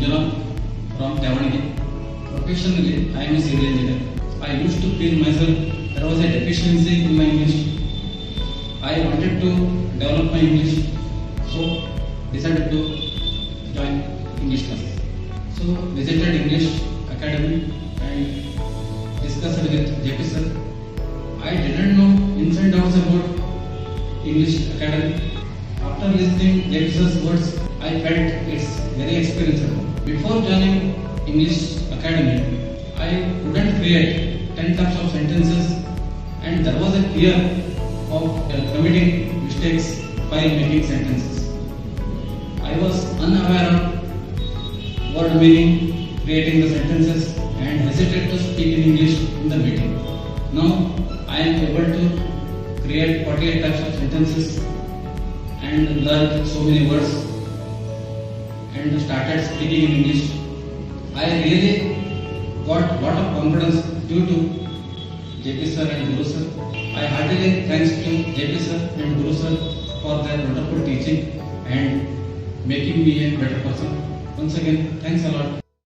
Manjunath from Davanagere. Professionally, I am a civil engineer. I used to feel myself there was a deficiency in my English. I wanted to develop my English, so decided to join English classes. So visited English Academy and discussed with JP sir. I didn't know ins and outs about English Academy. After listening JP sir's words, I felt it's very experienced. Before joining English Academy, I couldn't create 10 types of sentences, and there was a fear of committing mistakes while making sentences. I was unaware of word meaning, creating the sentences, and hesitated to speak in English in the meeting. Now I am able to create 48 types of sentences and learn so many words and started speaking in English. I really got lot of confidence due to JP sir and Guru sir. I heartily thanks to JP sir and Guru sir for their wonderful teaching and making me a better person. Once again, thanks a lot.